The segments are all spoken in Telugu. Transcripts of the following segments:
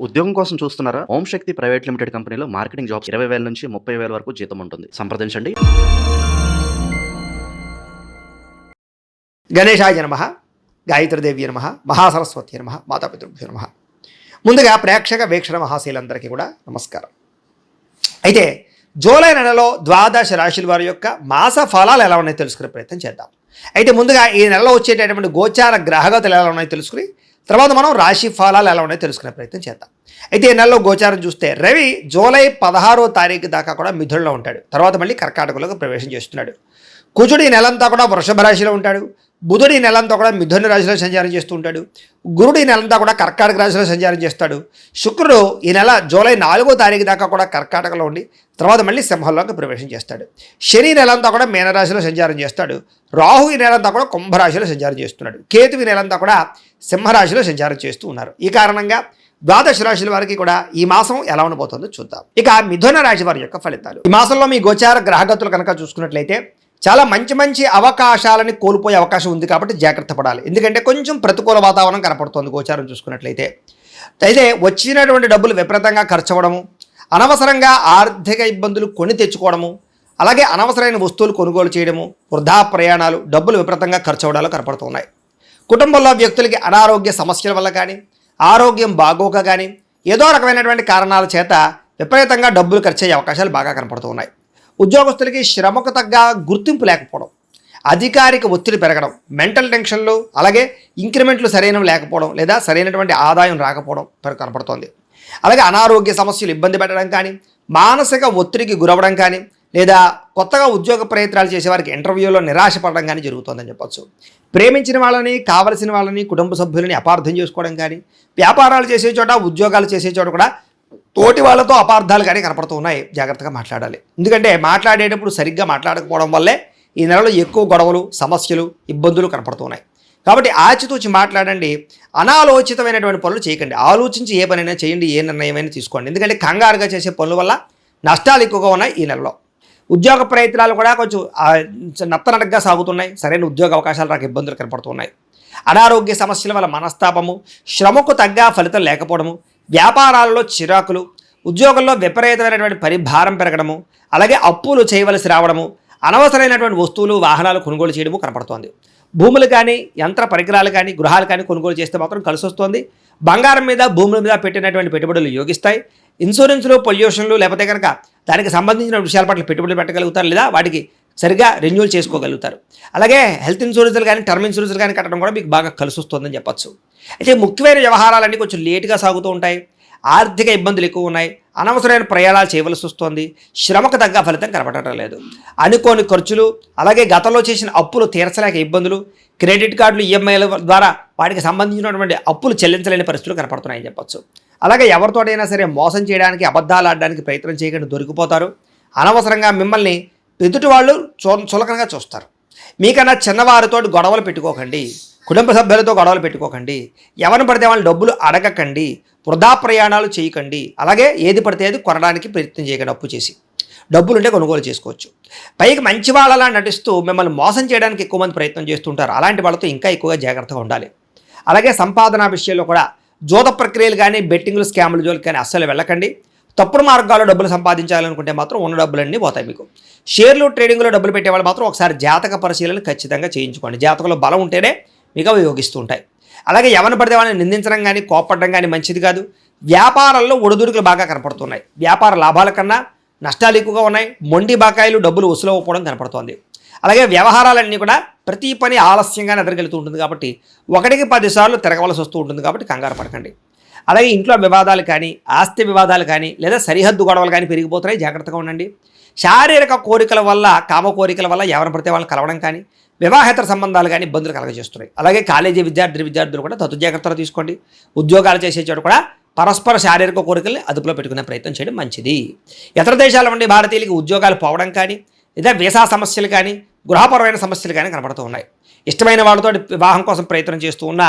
ఉద్యోగం కోసం చూస్తున్నారా? ఓం శక్తి ప్రైవేట్ లిమిటెడ్ కంపెనీలో మార్కెటింగ్ జాబ్స్ 20,000 నుంచి 30,000 వరకు జీతం ఉంటుంది. సంప్రదించండి. గణేశాయ నమః, గాయత్రీదేవి నమః, మహాసరస్వతి నమః, మాతాపితృభ్యో నమః. ముందుగా ప్రేక్షక వీక్షణ మహాశీలందరికీ కూడా నమస్కారం. అయితే జూలై నెలలో ద్వాదశ రాశుల వారి యొక్క మాస ఫలాలు ఎలా ఉన్నాయో తెలుసుకునే ప్రయత్నం చేద్దాం. అయితే ముందుగా ఈ నెలలో వచ్చేటటువంటి గోచార గ్రహగతులు ఎలా ఉన్నాయో తెలుసుకుని తర్వాత మనం రాశి ఫలాలు ఎలా ఉన్నాయో తెలుసుకునే ప్రయత్నం చేద్దాం. అయితే ఈ నెలలో గోచారం చూస్తే రవి జూలై 16వ తారీఖు దాకా కూడా మిథునంలో ఉంటాడు. తర్వాత మళ్ళీ కర్కాటకంలోకి ప్రవేశం చేస్తున్నాడు. కుజుడు ఈ నెలంతా కూడా వృషభ రాశిలో ఉంటాడు. బుధుడు ఈ నెలంతా కూడా మిథున రాశిలో సంచారం చేస్తూ ఉంటాడు. గురుడు ఈ నెలంతా కూడా కర్కాటక రాశిలో సంచారం చేస్తాడు. శుక్రుడు ఈ నెల జూలై 4వ తారీఖు దాకా కూడా కర్కాటకలో ఉండి తర్వాత మళ్ళీ సింహంలోకి ప్రవేశం చేస్తాడు. శని నెలంతా కూడా మీనరాశిలో సంచారం చేస్తాడు. రాహు ఈ నెలంతా కూడా కుంభరాశిలో సంచారం చేస్తున్నాడు. కేతు ఈ నెలంతా కూడా సింహరాశిలో సంచారం చేస్తూ ఉన్నారు. ఈ కారణంగా ద్వాదశ రాశుల వారికి కూడా ఈ మాసం ఎలా ఉండబోతుందో చూద్దాం. ఇక మిథున రాశి వారి యొక్క ఫలితాలు. ఈ మాసంలో మీ గోచార గ్రహగతులు కనుక చూసుకున్నట్లయితే చాలా మంచి మంచి అవకాశాలని కోల్పోయే అవకాశం ఉంది కాబట్టి జాగ్రత్త పడాలి. ఎందుకంటే కొంచెం ప్రతికూల వాతావరణం కనపడుతుంది గోచారం చూసుకున్నట్లయితే. అయితే వచ్చినటువంటి డబ్బులు విపరీతంగా ఖర్చు అవ్వడము, అనవసరంగా ఆర్థిక ఇబ్బందులు కొని తెచ్చుకోవడము, అలాగే అనవసరమైన వస్తువులు కొనుగోలు చేయడము, వృధా ప్రయాణాలు, డబ్బులు విపరీతంగా ఖర్చు అవ్వడాలు కనపడుతున్నాయి. కుటుంబంలో వ్యక్తులకి అనారోగ్య సమస్యల వల్ల కానీ, ఆరోగ్యం బాగోక కానీ, ఏదో రకమైనటువంటి కారణాల చేత విపరీతంగా డబ్బులు ఖర్చు అయ్యే అవకాశాలు బాగా కనపడుతూ ఉన్నాయి. ఉద్యోగస్తులకి శ్రమకు తగ్గ గుర్తింపు లేకపోవడం, అధికారిక ఒత్తిడి పెరగడం, మెంటల్ టెన్షన్లు, అలాగే ఇంక్రిమెంట్లు సరైనవి లేకపోవడం లేదా సరైనటువంటి ఆదాయం రాకపోవడం కనపడుతోంది. అలాగే అనారోగ్య సమస్యలు ఇబ్బంది పెట్టడం కానీ, మానసిక ఒత్తిడికి గురవడం కానీ, లేదా కొత్తగా ఉద్యోగ ప్రయత్నాలు చేసేవారికి ఇంటర్వ్యూలో నిరాశపడడం కానీ జరుగుతుందని చెప్పొచ్చు. ప్రేమించిన వాళ్ళని, కావలసిన వాళ్ళని, కుటుంబ సభ్యులని అపార్థం చేసుకోవడం కానీ, వ్యాపారాలు చేసే చోట, ఉద్యోగాలు చేసే చోట కూడా తోటి వాళ్ళతో అపార్థాలు కానీ కనపడుతూ ఉన్నాయి. జాగ్రత్తగా మాట్లాడాలి. ఎందుకంటే మాట్లాడేటప్పుడు సరిగ్గా మాట్లాడకపోవడం వల్లే ఈ నెలలో ఎక్కువ గొడవలు, సమస్యలు, ఇబ్బందులు కనపడుతున్నాయి. కాబట్టి ఆచితూచి మాట్లాడండి. అనాలోచితమైనటువంటి పనులు చేయకండి. ఆలోచించి ఏ పనైనా చేయండి, ఏ నిర్ణయమైనా తీసుకోండి. ఎందుకంటే కంగారుగా చేసే పనుల వల్ల నష్టాలు ఎక్కువగా ఉన్నాయి ఈ నెలలో. ఉద్యోగ ప్రయత్నాలు కూడా కొంచెం నత్తనడగ్గా సాగుతున్నాయి. సరైన ఉద్యోగ అవకాశాలు రాక ఇబ్బందులు కనపడుతున్నాయి. అనారోగ్య సమస్యల వల్ల మనస్తాపము, శ్రమకు తగ్గ ఫలితం లేకపోవడము, వ్యాపారాలలో చిరాకులు, ఉద్యోగంలో విపరీతమైనటువంటి పరిభారం పెరగడము, అలాగే అప్పులు చేయవలసి రావడము, అనవసరమైనటువంటి వస్తువులు, వాహనాలు కొనుగోలు చేయడము కనపడుతోంది. భూములు కానీ, యంత్ర పరికరాలు కానీ, గృహాలు కానీ కొనుగోలు చేస్తే మాత్రం కలిసి వస్తుంది. బంగారం మీద, భూముల మీద పెట్టినటువంటి పెట్టుబడులు యోగిస్తాయి. ఇన్సూరెన్స్లు, పొల్యూషన్లు లేకపోతే కనుక దానికి సంబంధించిన విషయాల పట్ల పెట్టుబడులు పెట్టగలుగుతారు, లేదా వాటికి సరిగ్గా రెన్యూల్ చేసుకోగలుగుతారు. అలాగే హెల్త్ ఇన్సూరెన్స్లు కానీ, టర్మ్ ఇన్సూరెన్స్లు కానీ కట్టడం కూడా మీకు బాగా కలిసి వస్తుందని చెప్పచ్చు. అయితే ముఖ్యమైన వ్యవహారాలన్నీ కొంచెం లేటుగా సాగుతూ ఉంటాయి. ఆర్థిక ఇబ్బందులు ఎక్కువ ఉన్నాయి. అనవసరమైన ప్రయాణాలు చేయవలసి వస్తుంది. శ్రమకు తగ్గ ఫలితం కనపడటం లేదు. అనుకోని ఖర్చులు, అలాగే గతంలో చేసిన అప్పులు తీర్చలేక ఇబ్బందులు, క్రెడిట్ కార్డులు, ఈఎంఐల ద్వారా వాటికి సంబంధించినటువంటి అప్పులు చెల్లించలేని పరిస్థితులు కనపడుతున్నాయని చెప్పచ్చు. అలాగే ఎవరితోటైనా సరే మోసం చేయడానికి, అబద్ధాలు ఆడడానికి ప్రయత్నం చేయకుండా దొరికిపోతారు. అనవసరంగా మిమ్మల్ని ఎదుటి వాళ్ళు చులకనగా చూస్తారు. మీకన్నా చిన్నవారితో గొడవలు పెట్టుకోకండి. కుటుంబ సభ్యులతో గొడవలు పెట్టుకోకండి. ఎవరిని పడితే వాళ్ళు డబ్బులు అడగకండి. వృధా ప్రయాణాలు చేయకండి. అలాగే ఏది పడితే అది కొనడానికి ప్రయత్నం చేయకండి. అప్పు చేసి డబ్బులు ఉంటే కొనుగోలు చేసుకోవచ్చు. పైకి మంచి వాళ్ళలా నటిస్తూ మిమ్మల్ని మోసం చేయడానికి ఎక్కువ మంది ప్రయత్నం చేస్తుంటారు. అలాంటి వాళ్ళతో ఇంకా ఎక్కువగా జాగ్రత్తగా ఉండాలి. అలాగే సంపాదన విషయంలో కూడా జోద ప్రక్రియలు కానీ, బెట్టింగ్లు, స్కాములు జోలికి కానీ అస్సలు వెళ్ళకండి. తప్పుడు మార్గాల్లో డబ్బులు సంపాదించాలనుకుంటే మాత్రం ఉన్న డబ్బులన్నీ పోతాయి మీకు. షేర్లు, ట్రేడింగ్లో డబ్బులు పెట్టేవాళ్ళు మాత్రం ఒకసారి జాతక పరిశీలన ఖచ్చితంగా చేయించుకోండి. జాతకంలో బలం ఉంటేనే మీకు అవి యోగిస్తూ ఉంటాయి. అలాగే ఎవరిని పడితే వాళ్ళని నిందించడం కానీ, కోపడడం కానీ మంచిది కాదు. వ్యాపారాల్లో ఒడిదుడుకులు బాగా కనపడుతున్నాయి. వ్యాపార లాభాల కన్నా నష్టాలు ఎక్కువగా ఉన్నాయి. మొండి బకాయిలు, డబ్బులు వసూలవ్వకపోవడం కనపడుతోంది. అలాగే వ్యవహారాలన్నీ కూడా ప్రతి పని ఆలస్యంగా ఎదురుకెళ్తూ ఉంటుంది కాబట్టి 1కి 10 సార్లు తిరగవలసి వస్తూ ఉంటుంది కాబట్టి కంగారు పడకండి. అలాగే ఇంట్లో వివాదాలు కానీ, ఆస్తి వివాదాలు కానీ, లేదా సరిహద్దు గొడవలు కానీ పెరిగిపోతున్నాయి. జాగ్రత్తగా ఉండండి. శారీరక కోరికల వల్ల, కామ కోరికల వల్ల ఎవరిని పడితే వాళ్ళని కలవడం కానీ, వివాహేతర సంబంధాలు కానీ ఇబ్బందులు కలగజేస్తున్నాయి. అలాగే కాలేజీ విద్యార్థులు కూడా తగు జాగ్రత్తలు తీసుకోండి. ఉద్యోగాలు చేసే చోట కూడా పరస్పర శారీరక కోరికల్ని అదుపులో పెట్టుకునే ప్రయత్నం చేయడం మంచిది. ఇతర దేశాల నుండి భారతీయులకి ఉద్యోగాలు పోవడం కానీ, లేదా వీసా సమస్యలు కానీ, గృహపరమైన సమస్యలు కానీ కనపడుతూ ఉన్నాయి. ఇష్టమైన వాళ్ళతో వివాహం కోసం ప్రయత్నం చేస్తూ ఉన్న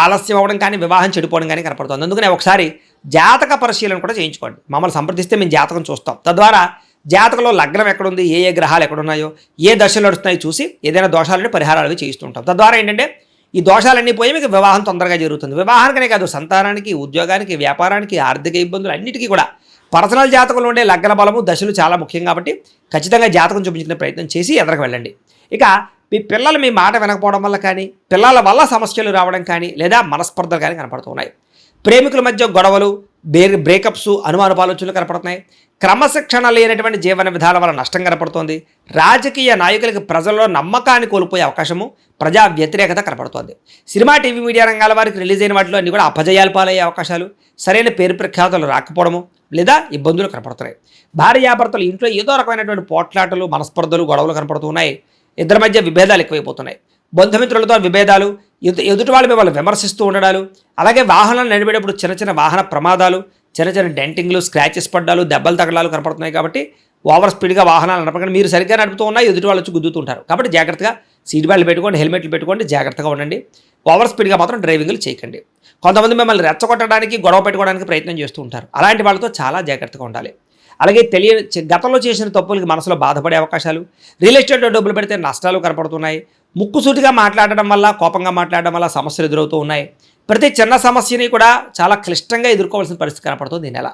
ఆలస్యం అవ్వడం కానీ, వివాహం చెడిపోవడం కానీ కనపడుతుంది. అందుకనే ఒకసారి జాతక పరిశీలన కూడా చేయించుకోండి. మమ్మల్ని సంప్రదిస్తే మేము జాతకం చూస్తాం. తద్వారా జాతకంలో లగ్నం ఎక్కడుంది, ఏ గ్రహాలు ఎక్కడున్నాయో, ఏ దశలు నడుస్తున్నాయో చూసి ఏదైనా దోషాలని పరిహారాలు చేయిస్తుంటాం. తద్వారా ఏంటంటే ఈ దోషాలన్నీ పోయి మీకు వివాహం తొందరగా జరుగుతుంది. వివాహానికనే కాదు, సంతానానికి, ఉద్యోగానికి, వ్యాపారానికి, ఆర్థిక ఇబ్బందులు అన్నిటికీ కూడా పర్సనల్ జాతకంలో ఉండే లగ్న బలము, దశలు చాలా ముఖ్యం కాబట్టి ఖచ్చితంగా జాతకం చూపించుకునే ప్రయత్నం చేసి ఎదరకు వెళ్ళండి. ఇక మీ పిల్లలు మీ మాట వినకపోవడం వల్ల కానీ, పిల్లల వల్ల సమస్యలు రావడం కానీ, లేదా మనస్పర్ధలు కానీ కనపడుతూ ఉన్నాయి. ప్రేమికుల మధ్య గొడవలు, బ్రేకప్స్, అనుమానపు ఆలోచనలు కనపడుతున్నాయి. క్రమశిక్షణ లేనటువంటి జీవన విధాల వల్ల నష్టం కనపడుతోంది. రాజకీయ నాయకులకి ప్రజల్లో నమ్మకాన్ని కోల్పోయే అవకాశము, ప్రజా వ్యతిరేకత కనపడుతోంది. సినిమా, టీవీ, మీడియా రంగాల వారికి రిలీజ్ అయిన వాటిలో అన్ని కూడా అపజయాలు పాలయ్యే అవకాశాలు, సరైన పేరు ప్రఖ్యాతులు రాకపోవడము లేదా ఇబ్బందులు కనపడుతున్నాయి. భార్యాభర్తలు ఇంట్లో ఏదో రకమైనటువంటి పోట్లాటలు, మనస్పర్ధలు, గొడవలు కనపడుతున్నాయి. ఇద్దరి మధ్య విభేదాలు ఎక్కువైపోతున్నాయి. బంధుమిత్రులతో విభేదాలు, ఎదుటి వాళ్ళు మిమ్మల్ని విమర్శిస్తూ ఉండడాలు, అలాగే వాహనాలు నడిపేటప్పుడు చిన్న చిన్న వాహన ప్రమాదాలు, చిన్న చిన్న డెంటింగ్లు, స్క్రాచెస్ పడ్డాలు, దెబ్బలు తగడాలు కనపడుతున్నాయి. కాబట్టి ఓవర్ స్పీడ్గా వాహనాలు నడపకండి. మీరు సరిగ్గా నడుపుతూ ఉన్నా ఎదుటి వాళ్ళు వచ్చి గుద్దుతుంటారు. కాబట్టి జాగ్రత్తగా సీట్ బెల్ట్ పెట్టుకోండి, హెల్మెట్లు పెట్టుకోండి, జాగ్రత్తగా ఉండండి. ఓవర్ స్పీడ్గా మాత్రం డ్రైవింగ్లు చేయకండి. కొంతమంది మిమ్మల్ని రెచ్చగొట్టడానికి, గొడవ పెట్టుకోవడానికి ప్రయత్నం చేస్తూ ఉంటారు. అలాంటి వాళ్ళతో చాలా జాగ్రత్తగా ఉండాలి. అలాగే గతంలో చేసిన తప్పులకి మనసులో బాధపడే అవకాశాలు, రియల్ ఎస్టేట్లో డబ్బులు పెడితే నష్టాలు కనపడుతున్నాయి. ముక్కుసూటిగా మాట్లాడడం వల్ల, కోపంగా మాట్లాడడం వల్ల సమస్యలు ఎదురవుతూ ఉన్నాయి. ప్రతి చిన్న సమస్యని కూడా చాలా క్లిష్టంగా ఎదుర్కోవాల్సిన పరిస్థితి కనపడుతుంది ఈ నెల.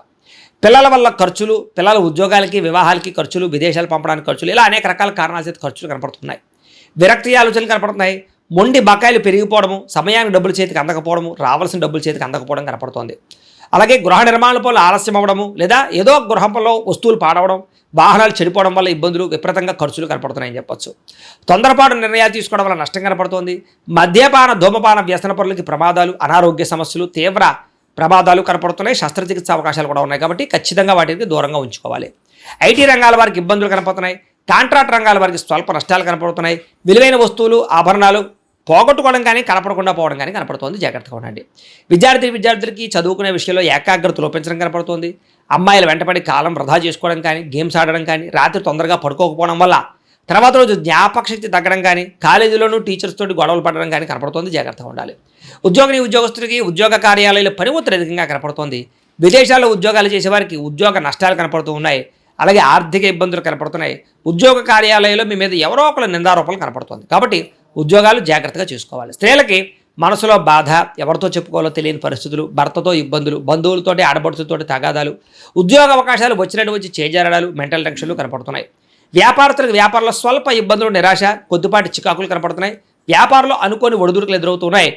పిల్లల వల్ల ఖర్చులు, పిల్లల ఉద్యోగాలకి, వివాహాలకి ఖర్చులు, విదేశాలు పంపడానికి ఖర్చులు, ఇలా అనేక రకాల కారణాల చేత ఖర్చులు కనపడుతున్నాయి. విరక్తి ఆలోచనలు కనపడుతున్నాయి. మొండి బకాయిలు పెరిగిపోవడము, సమయానికి డబ్బులు చేతికి అందకపోవడము, రావాల్సిన డబ్బులు చేతికి అందకపోవడం కనపడుతోంది. అలాగే గృహ నిర్మాణ పనులు ఆలస్యం అవ్వడము, లేదా ఏదో గృహంలో వస్తువులు పాడవడం, వాహనాలు చెడిపోవడం వల్ల ఇబ్బందులు, విపరీతంగా ఖర్చులు కనపడుతున్నాయని చెప్పొచ్చు. తొందరపాటు నిర్ణయాలు తీసుకోవడం వల్ల నష్టం కనపడుతోంది. మద్యపాన, ధూమపాన వ్యసన పనులకి ప్రమాదాలు, అనారోగ్య సమస్యలు, తీవ్ర ప్రమాదాలు కనపడుతున్నాయి. శస్త్రచికిత్స అవకాశాలు కూడా ఉన్నాయి కాబట్టి ఖచ్చితంగా వాటికి దూరంగా ఉంచుకోవాలి. ఐటీ రంగాల వారికి ఇబ్బందులు కనపడుతున్నాయి. కాంట్రాక్ట్ రంగాల వారికి స్వల్ప నష్టాలు కనపడుతున్నాయి. విలువైన వస్తువులు, ఆభరణాలు పోగొట్టుకోవడం కానీ, కనపడకుండా పోవడం కానీ కనపడుతోంది. జాగ్రత్తగా ఉండండి. విద్యార్థులకి చదువుకునే విషయంలో ఏకాగ్రత లోపించడం కనపడుతోంది. అమ్మాయిలు వెంటపడి కాలం వృధా చేసుకోవడం కానీ, గేమ్స్ ఆడడం కానీ, రాత్రి తొందరగా పడుకోకపోవడం వల్ల తర్వాత రోజు జ్ఞాపక శక్తి తగ్గడం కానీ, కాలేజీలోనూ టీచర్స్ తోటి గొడవలు పడడం కానీ కనపడుతోంది. జాగ్రత్తగా ఉండాలి. ఉద్యోగస్తులకి ఉద్యోగ కార్యాలయాల్లో పని ఒత్తిడి అధికంగా కనపడుతోంది. విదేశాల్లో ఉద్యోగాలు చేసేవారికి ఉద్యోగ నష్టాలు కనపడుతూ ఉన్నాయి. అలాగే ఆర్థిక ఇబ్బందులు కనపడుతున్నాయి. ఉద్యోగ కార్యాలయంలో మీ మీద ఎవరో ఒకరు నిందారోపణలు కనపడుతుంది. కాబట్టి ఉద్యోగాలు జాగ్రత్తగా చూసుకోవాలి. స్త్రీలకి మనసులో బాధ, ఎవరితో చెప్పుకోవాలో తెలియని పరిస్థితులు, భర్తతో ఇబ్బందులు, బంధువులతోటి, ఆడబడుతులతోటి తగాదాలు, ఉద్యోగ అవకాశాలు వచ్చినట్టు వచ్చి చేజారడాలు, మెంటల్ టెన్షన్లు కనపడుతున్నాయి. వ్యాపారస్తులకు వ్యాపారంలో స్వల్ప ఇబ్బందులు, నిరాశ, కొద్దిపాటి చికాకులు కనపడుతున్నాయి. వ్యాపారంలో అనుకోని ఒడిదుడుకులు ఎదురవుతున్నాయి.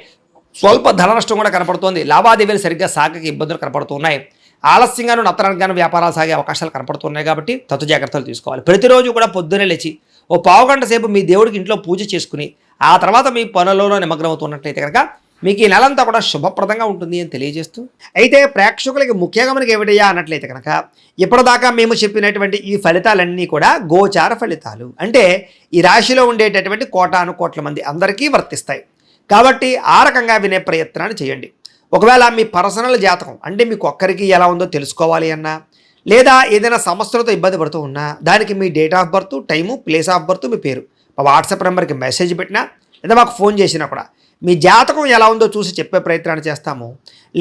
స్వల్ప ధన నష్టం కూడా కనపడుతోంది. లావాదేవీలు సరిగ్గా సాగక ఇబ్బందులు కనపడుతున్నాయి. ఆలస్యంగాను, నత్తరంగాను వ్యాపారాలు సాగే అవకాశాలు కనపడుతున్నాయి. కాబట్టి తత్తు జాగ్రత్తలు తీసుకోవాలి. ప్రతిరోజు కూడా పొద్దున్నే లేచి ఓ పావుగంట సేపు మీ దేవుడికి ఇంట్లో పూజ చేసుకుని ఆ తర్వాత మీ పనులలో నిమగ్నమవుతున్నట్లయితే కనుక మీకు ఈ నెలంతా కూడా శుభప్రదంగా ఉంటుంది అని తెలియజేస్తూ, అయితే ప్రేక్షకులకి ముఖ్యంగా మనకి ఏమిటయ్యా అన్నట్లయితే కనుక ఇప్పటిదాకా మేము చెప్పినటువంటి ఈ ఫలితాలన్నీ కూడా గోచార ఫలితాలు. అంటే ఈ రాశిలో ఉండేటటువంటి కోటాను కోట్ల మంది అందరికీ వర్తిస్తాయి. కాబట్టి ఆ రకంగా వినే ప్రయత్నాన్ని చేయండి. ఒకవేళ మీ పర్సనల్ జాతకం అంటే మీకు ఒక్కరికి ఎలా ఉందో తెలుసుకోవాలి అన్నా, లేదా ఏదైనా సమస్యలతో ఇబ్బంది పడుతూ ఉన్నా, దానికి మీ date of birth, time, place of birth, మీ పేరు మా వాట్సాప్ నెంబర్కి మెసేజ్ పెట్టినా, లేదా మాకు ఫోన్ చేసినా కూడా మీ జాతకం ఎలా ఉందో చూసి చెప్పే ప్రయత్నాన్ని చేస్తాము.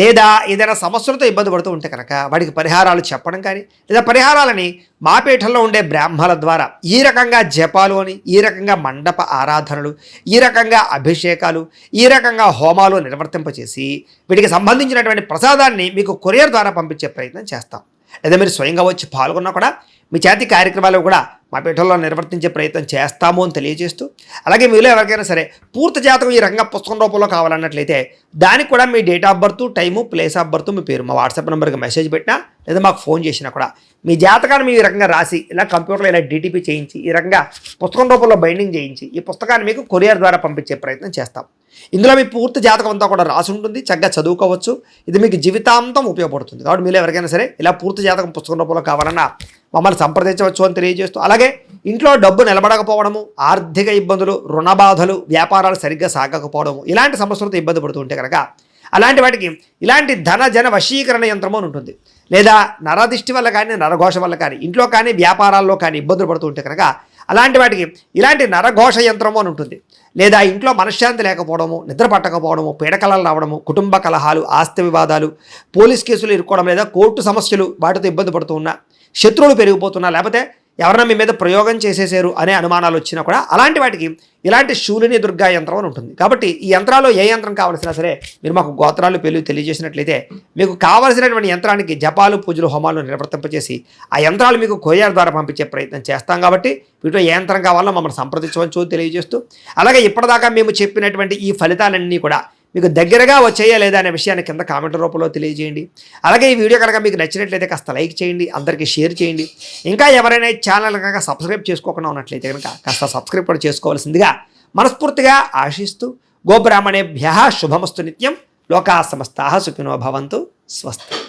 లేదా ఏదైనా సమస్యలతో ఇబ్బంది పడుతూ ఉంటే కనుక వాడికి పరిహారాలు చెప్పడం కానీ, లేదా పరిహారాలని మా పీఠంలో ఉండే బ్రాహ్మణుల ద్వారా ఈ రకంగా జపాలు అని, ఈ రకంగా మండప ఆరాధనలు, ఈ రకంగా అభిషేకాలు, ఈ రకంగా హోమాలు నిర్వర్తింపచేసి వీటికి సంబంధించినటువంటి ప్రసాదాన్ని మీకు కొరియర్ ద్వారా పంపించే ప్రయత్నం చేస్తాం. లేదా మీరు స్వయంగా వచ్చి పాల్గొన్నా కూడా మీ చేతి కార్యక్రమాలు కూడా మా పీఠంలో నిర్వర్తించే ప్రయత్నం చేస్తాము అని తెలియజేస్తూ, అలాగే మీలో ఎవరికైనా సరే పూర్తి జాతకం ఈ రకంగా పుస్తకం రూపంలో కావాలన్నట్లయితే దానికి కూడా మీ date of birth, time, place of birth, మీ పేరు మా వాట్సాప్ నెంబర్కి మెసేజ్ పెట్టినా, లేదా మాకు ఫోన్ చేసినా కూడా మీ జాతకాన్ని మీ రకంగా రాసి ఇలా కంప్యూటర్లో ఇలా డిటిపి చేయించి ఈ రకంగా పుస్తకం రూపంలో బైండింగ్ చేయించి ఈ పుస్తకాన్ని మీకు కొరియర్ ద్వారా పంపించే ప్రయత్నం చేస్తాం. ఇందులో మీ పూర్తి జాతకం అంతా కూడా రాసి ఉంటుంది. చక్కగా చదువుకోవచ్చు. ఇది మీకు జీవితాంతం ఉపయోగపడుతుంది. కాబట్టి మీరు ఎవరికైనా సరే ఇలా పూర్తి జాతకం పుస్తకం రూపంలో కావాలన్నా మమ్మల్ని సంప్రదించవచ్చు అని తెలియజేస్తూ, అలాగే ఇంట్లో డబ్బు నిలబడకపోవడము, ఆర్థిక ఇబ్బందులు, రుణ బాధలు, వ్యాపారాలు సరిగ్గా సాగకపోవడము, ఇలాంటి సమస్యలతో ఇబ్బంది పడుతూ ఉంటే కనుక అలాంటి వాటికి ఇలాంటి ధన జన వశీకరణ యంత్రము అని ఉంటుంది. లేదా నరదిష్టి వల్ల కానీ, నరఘోష వల్ల కానీ, ఇంట్లో కానీ వ్యాపారాల్లో కానీ ఇబ్బందులు పడుతూ ఉంటే కనుక అలాంటి వాటికి ఇలాంటి నరఘోష యంత్రము అని ఉంటుంది. లేదా ఇంట్లో మనశ్శాంతి లేకపోవడము, నిద్ర పట్టకపోవడము, పీడకలలు రావడము, కుటుంబ కలహాలు, ఆస్తి వివాదాలు, పోలీస్ కేసులు ఇరుక్కోవడం, లేదా కోర్టు సమస్యలు వాటితో ఇబ్బంది పడుతూ ఉన్నా, శత్రువులు పెరిగిపోతున్నా, లేకపోతే ఎవరన్నా మీ మీద ప్రయోగం చేసేసారు అనే అనుమానాలు వచ్చినా కూడా అలాంటి వాటికి ఇలాంటి శూలిని దుర్గా యంత్రం అని ఉంటుంది. కాబట్టి ఈ యంత్రాల్లో ఏ యంత్రం కావాల్సినా సరే మీరు మాకు గోత్రాలు పేర్లు తెలియజేసినట్లయితే మీకు కావలసినటువంటి యంత్రానికి జపాలు పూజలు హోమాలు నిర్వర్తింపచేసి ఆ యంత్రాలు మీకు కొరియర్ ద్వారా పంపించే ప్రయత్నం చేస్తాం. కాబట్టి వీటిలో ఏ యంత్రం కావాలో మమ్మల్ని సంప్రదించవచ్చు తెలియజేస్తూ, అలాగే ఇప్పటిదాకా మేము చెప్పినటువంటి ఈ ఫలితాలన్నీ కూడా మీకు దగ్గరగా వచ్చేయా లేదా అనే విషయాన్ని కింద కామెంట్ రూపంలో తెలియజేయండి. అలాగే ఈ వీడియో కనుక మీకు నచ్చినట్లయితే కాస్త లైక్ చేయండి, అందరికీ షేర్ చేయండి. ఇంకా ఎవరైనా ఈ ఛానల్ కనుక సబ్స్క్రైబ్ చేసుకోకుండా ఉన్నట్లయితే కనుక కాస్త సబ్స్క్రైబ్ కూడా చేసుకోవాల్సిందిగా మనస్ఫూర్తిగా ఆశిస్తూ గోబ్రాహ్మణేభ్యః శుభమస్తు నిత్యం. లోకా సమస్తాః సుఖినో భవంతు. స్వస్తి.